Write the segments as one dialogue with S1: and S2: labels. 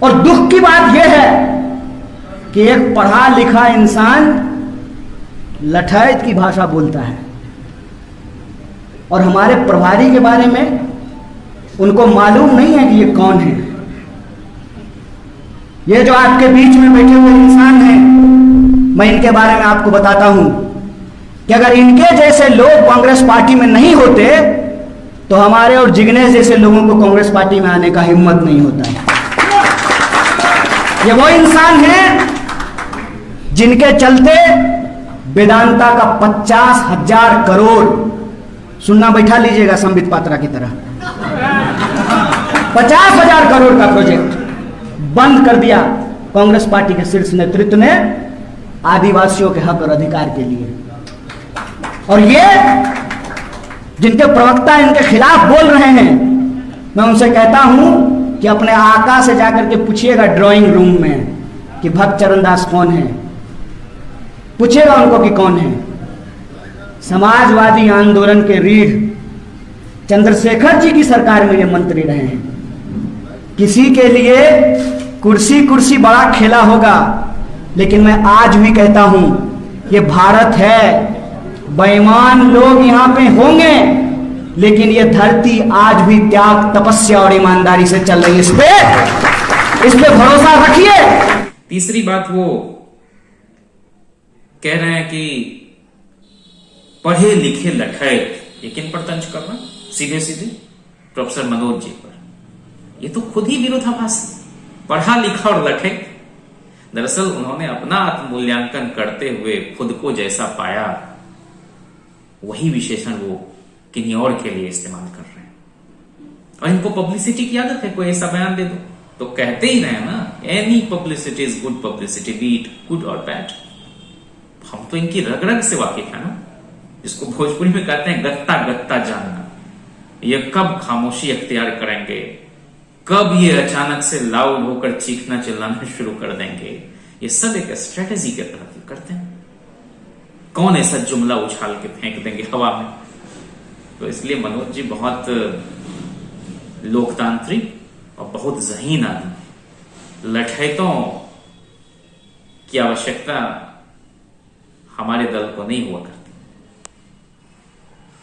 S1: और दुख की बात यह है कि एक पढ़ा लिखा इंसान लठायत की भाषा बोलता है और हमारे प्रभारी के बारे में उनको मालूम नहीं है कि ये कौन है। ये जो आपके बीच में बैठे हुए इंसान हैं, मैं इनके बारे में आपको बताता हूं कि अगर इनके जैसे लोग कांग्रेस पार्टी में नहीं होते तो हमारे और जिग्नेश जैसे लोगों को कांग्रेस पार्टी में आने का हिम्मत नहीं होता है। ये वो इंसान हैं जिनके चलते वेदांता का 50,000 करोड़, सुनना बैठा लीजिएगा संबित पात्रा की तरह, 50,000 करोड़ का प्रोजेक्ट बंद कर दिया कांग्रेस पार्टी के शीर्ष नेतृत्व ने आदिवासियों के हक और अधिकार के लिए। और ये जिनके प्रवक्ता इनके खिलाफ बोल रहे हैं, मैं उनसे कहता हूं कि अपने आका से जाकर के पूछिएगा ड्राइंग रूम में कि भक्त चरण दास कौन है, पूछिएगा उनको कि कौन है। समाजवादी आंदोलन के रीढ़ चंद्रशेखर जी की सरकार में ये मंत्री रहे हैं। किसी के लिए कुर्सी कुर्सी बड़ा खेला होगा, लेकिन मैं आज भी कहता हूं ये भारत है, बेईमान लोग यहां पे होंगे, लेकिन ये धरती आज भी त्याग, तपस्या और ईमानदारी से चल रही है। इस पे भरोसा रखिए।
S2: तीसरी बात वो कह रहे हैं कि पढ़े लिखे लठैत, ये किन पर तंज करना, सीधे सीधे प्रोफेसर मनोज जी पर। ये तो खुद ही विरोधाभासी, पढ़ा लिखा और लठैत। दरअसल उन्होंने अपना आत्ममूल्यांकन करते हुए खुद को जैसा पाया, वही विशेषण वो किन्हीं और के लिए इस्तेमाल कर रहे हैं। और इनको पब्लिसिटी की आदत है, कोई ऐसा बयान दे दो तो कहते ही रहे ना, any publicity is good publicity, B it good और बैड। हम तो इनकी रग रग से वाकिफ है ना, जिसको भोजपुरी में कहते हैं गत्ता गत्ता जानना। ये कब खामोशी अख्तियार करेंगे, कब ये अचानक से लाउड होकर चीखना चिल्लाना शुरू कर देंगे, ये सब एक स्ट्रेटेजी के तहत करते हैं। कौन ऐसा जुमला उछाल के फेंक देंगे हवा में। तो इसलिए मनोज जी बहुत लोकतांत्रिक और बहुत ज़हीन आदमी। लठैतों की आवश्यकता हमारे दल को नहीं हुआ करती।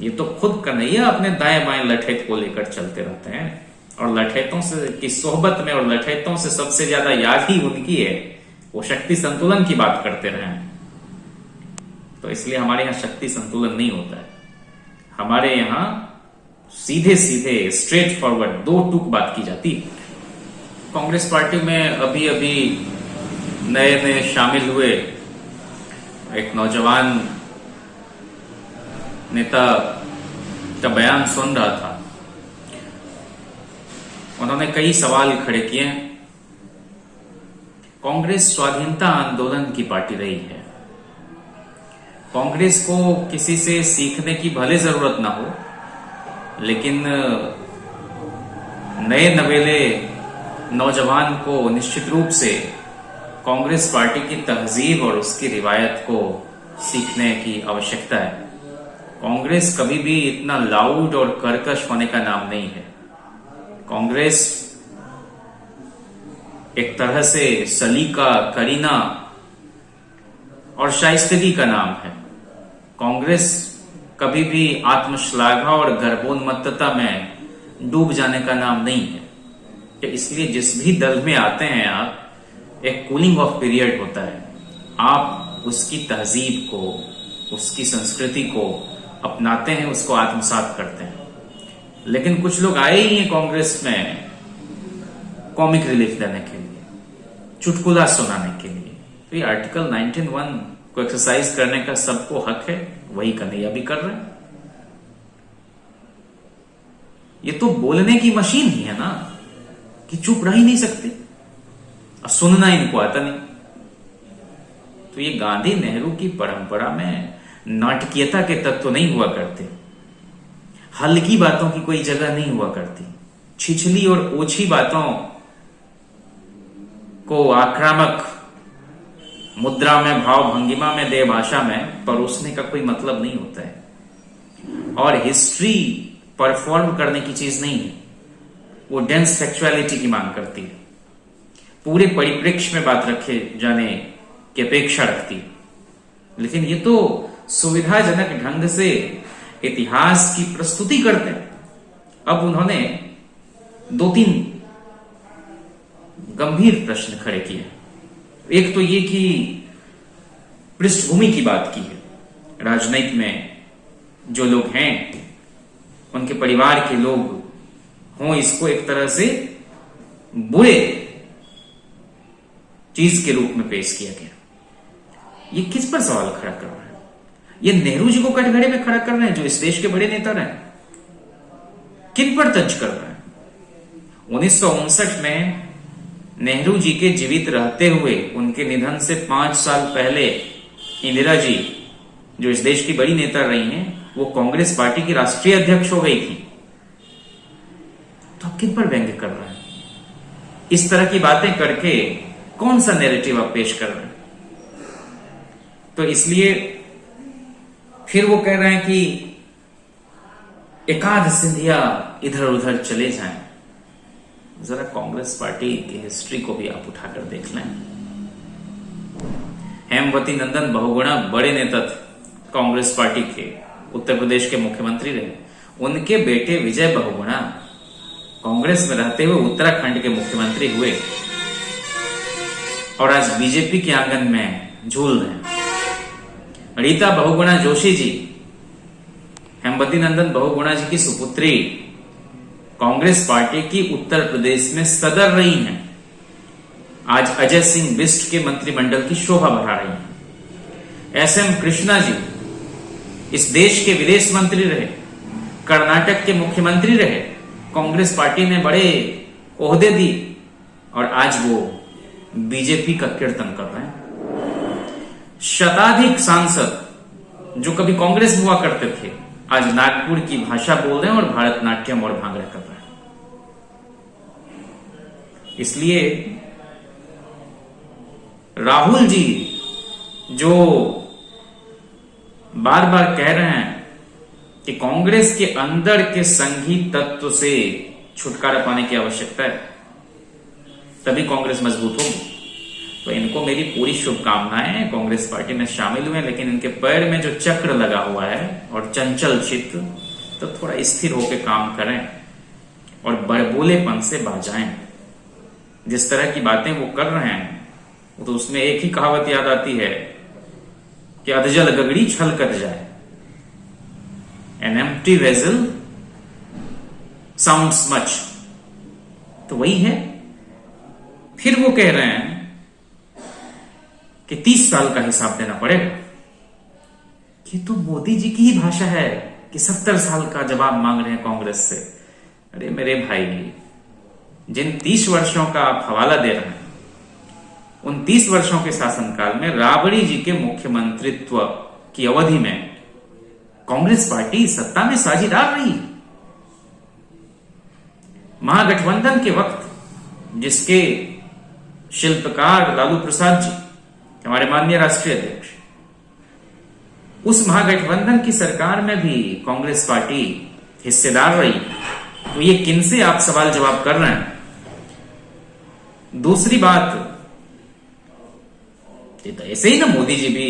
S2: ये तो खुद कन्हैया अपने दाएं बाएं लठैत को लेकर चलते रहते हैं, और लठैतों से की सोहबत में और लठैतों से सबसे ज्यादा याद ही उनकी है, वो शक्ति संतुलन की बात करते रहे हैं। तो इसलिए हमारे यहां शक्ति संतुलन नहीं होता है। हमारे यहां सीधे सीधे स्ट्रेट फॉरवर्ड दो टूक बात की जाती है। कांग्रेस पार्टी में अभी अभी नए नए शामिल हुए एक नौजवान नेता का बयान सुन रहा था। उन्होंने कई सवाल खड़े किए। कांग्रेस स्वाधीनता आंदोलन की पार्टी रही है। कांग्रेस को किसी से सीखने की भले जरूरत ना हो, लेकिन नए नवेले नौजवान को निश्चित रूप से कांग्रेस पार्टी की तहजीब और उसकी रिवायत को सीखने की आवश्यकता है। कांग्रेस कभी भी इतना लाउड और कर्कश होने का नाम नहीं है। कांग्रेस एक तरह से सलीका, करीना और शाइस्तगी का नाम है। कांग्रेस कभी भी आत्मश्लाघा और गर्भोन्मत्तता में डूब जाने का नाम नहीं है। कि इसलिए जिस भी दल में आते हैं आप, एक कूलिंग ऑफ पीरियड होता है। आप उसकी तहजीब को, उसकी संस्कृति को अपनाते हैं, उसको आत्मसात करते हैं। लेकिन कुछ लोग आए ही हैं कांग्रेस में कॉमिक रिलीफ देने के लिए, चुटकुला सुनाने के लिए। तो ये आर्टिकल 19(1) को एक्सरसाइज करने का सबको हक है, वही कन्हैया भी कर रहे हैं। ये तो बोलने की मशीन ही है ना, कि चुप रह ही नहीं सकते और सुनना इनको आता नहीं। तो ये गांधी नेहरू की परंपरा में नाटकीयता के तत्व नहीं हुआ करते, हल्की बातों की कोई जगह नहीं हुआ करती। छिछली और ओछी बातों को आक्रामक मुद्रा में, भाव भंगिमा में, देह भाषा में परोसने का कोई मतलब नहीं होता है। और हिस्ट्री परफॉर्म करने की चीज नहीं है, वो डेंस फैक्चुअलिटी की मांग करती है। पूरे परिप्रेक्ष्य में बात रखे जाने की अपेक्षा रखती है, लेकिन ये तो सुविधाजनक ढंग से इतिहास की प्रस्तुति करते हैं। अब उन्होंने 2-3 गंभीर प्रश्न खड़े किए। एक तो ये कि पृष्ठभूमि की बात की है, राजनीति में जो लोग हैं उनके परिवार के लोग हों, इसको एक तरह से बुरे चीज के रूप में पेश किया गया। ये किस पर सवाल खड़ा कर रहा है? ये नेहरू जी को कटघरे में खड़ा कर रहे हैं, जो इस देश के बड़े नेता रहे। किन पर तंज कर रहे हैं? 1959 में नेहरू जी के जीवित रहते हुए उनके निधन से 5 साल पहले इंदिरा जी, जो इस देश की बड़ी नेता रही हैं, वो कांग्रेस पार्टी की राष्ट्रीय अध्यक्ष हो गई थी। तो आप किन पर व्यंग्य कर रहे हैं? इस तरह की बातें करके कौन सा नैरेटिव आप पेश कर रहे हैं? तो इसलिए फिर वो कह रहे हैं कि एकाध सिंधिया इधर उधर चले जाएं। जरा कांग्रेस पार्टी की हिस्ट्री को भी आप उठाकर देख लें। हेमवती नंदन बहुगुणा बड़े नेता थे, कांग्रेस पार्टी के उत्तर प्रदेश के मुख्यमंत्री रहे। उनके बेटे विजय बहुगुणा कांग्रेस में रहते हुए उत्तराखंड के मुख्यमंत्री हुए और आज बीजेपी के आंगन में झूल रहे हैं। रीता बहुगुणा जोशी जी, हेमवती नंदन बहुगुणा जी की सुपुत्री, कांग्रेस पार्टी की उत्तर प्रदेश में सदर रही हैं। आज अजय सिंह बिष्ट के मंत्रिमंडल की शोभा बढ़ा रही हैं। एसएम कृष्णा जी इस देश के विदेश मंत्री रहे, कर्नाटक के मुख्यमंत्री रहे, कांग्रेस पार्टी ने बड़े ओहदे दी और आज वो बीजेपी का कीर्तन कर रहे हैं। शताधिक सांसद जो कभी कांग्रेस हुआ करते थे, आज नागपुर की भाषा बोल रहे हैं और भारतनाट्यम और भांगड़ा कर रहे हैं। इसलिए राहुल जी जो बार बार कह रहे हैं कि कांग्रेस के अंदर के संघी तत्व से छुटकारा पाने की आवश्यकता है, तभी कांग्रेस मजबूत होगी। तो इनको मेरी पूरी शुभकामनाएं। कांग्रेस पार्टी में शामिल हुए, लेकिन इनके पैर में जो चक्र लगा हुआ है और चंचल चित्त, तो थोड़ा स्थिर होकर काम करें और बड़बोलेपन से बाजाएं। जिस तरह की बातें वो कर रहे हैं, वो तो उसमें एक ही कहावत याद आती है कि अधजल गगड़ी छलकत जाए। An empty vessel sounds much। तो वही है। फिर वो कह रहे हैं कि 30 साल का हिसाब देना पड़ेगा। ये तो मोदी जी की ही भाषा है कि 70 साल का जवाब मांग रहे हैं कांग्रेस से। अरे मेरे भाई, जिन 30 वर्षों का आप हवाला दे रहे हैं, उन 30 वर्षों के शासनकाल में राबड़ी जी के मुख्यमंत्रित्व की अवधि में कांग्रेस पार्टी सत्ता में साझीदार रही। महागठबंधन के वक्त जिसके शिल्पकार लालू प्रसाद जी, हमारे माननीय राष्ट्रीय अध्यक्ष, उस महागठबंधन की सरकार में भी कांग्रेस पार्टी हिस्सेदार रही। तो ये किनसे आप सवाल जवाब कर रहे हैं? दूसरी बात, तो ऐसे ही ना मोदी जी भी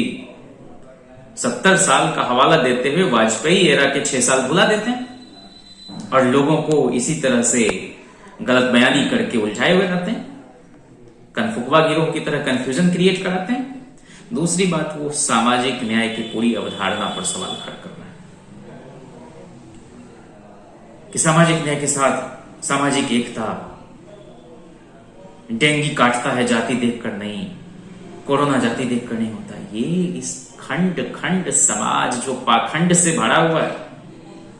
S2: 70 साल का हवाला देते हुए वाजपेयी एरा के 6 साल भुला देते हैं और लोगों को इसी तरह से गलत बयानी करके उलझाए हुए रहते हैं, कनफुकवा गिरोह की तरह कंफ्यूजन क्रिएट कराते हैं। दूसरी बात, वो सामाजिक न्याय की पूरी अवधारणा पर सवाल खड़ा कर रहे हैं कि सामाजिक न्याय के साथ सामाजिक एकता, डेंगू काटता है जाति देखकर नहीं, कोरोना जाति देखकर नहीं होता। ये इस खंड खंड समाज जो पाखंड से भरा हुआ है,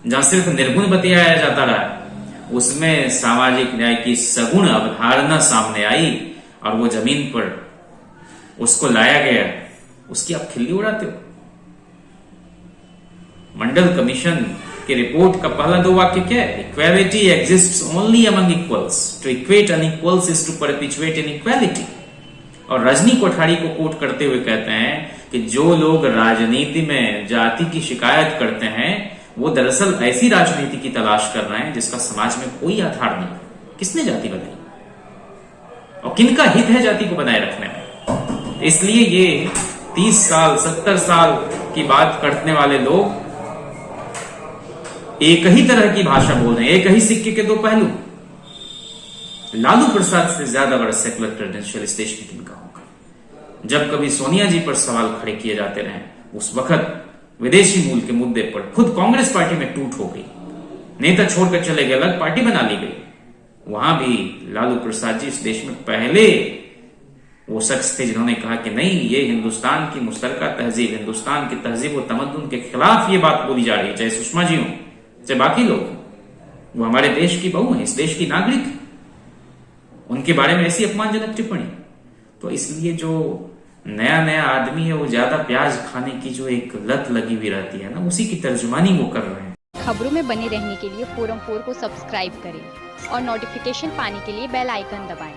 S2: जहां सिर्फ निर्गुण बतियाया जाता रहा, उसमें सामाजिक न्याय की सगुण अवधारणा सामने आई और वो जमीन पर उसको लाया गया, उसकी आप खिल्ली उड़ाते हो। मंडल कमीशन की रिपोर्ट का पहला 2 वाक्य क्या है? Equality exists only among equals, to equate unequals is to perpetuate inequality. और रजनी कोठारी को कोट करते हुए कहते हैं कि जो लोग राजनीति में जाति की शिकायत करते हैं, वो दरअसल ऐसी राजनीति की तलाश कर रहे हैं जिसका समाज में कोई आधार नहीं। किसने जाति बनाई और किनका हित है जाति को बनाए रखने में। इसलिए ये 30 साल 70 साल की बात करने वाले लोग एक ही तरह की भाषा बोल रहे हैं, एक ही सिक्के के दो पहलू। लालू प्रसाद से ज्यादा बड़ा सेकुलर क्रेडेंशियल इस देश में किनका होगा। जब कभी सोनिया जी पर सवाल खड़े किए जाते रहे, उस वक्त विदेशी मूल के मुद्दे पर खुद कांग्रेस पार्टी में टूट हो गई, नेता छोड़कर चले गए, अलग पार्टी बना ली गई। वहां भी लालू प्रसाद जी इस देश में पहले वो शख्स थे जिन्होंने कहा कि नहीं, ये हिंदुस्तान की मुश्तरका तहजीब, हिंदुस्तान की तहजीब और तमद्दुन के खिलाफ ये बात बोली जा रही है। चाहे सुषमा जी हो, चाहे बाकी लोग, वो हमारे देश की बहू है, इस देश की नागरिक है, उनके बारे में ऐसी अपमानजनक टिप्पणी। तो इसलिए जो नया नया आदमी है वो ज्यादा प्याज खाने की जो एक लत लगी हुई रहती है ना, उसी की तर्जुमानी वो कर रहे हैं।
S3: खबरों में बने रहने के लिए फोरम 4 को सब्सक्राइब करें और नोटिफिकेशन पाने के लिए बेल आइकन दबाएं।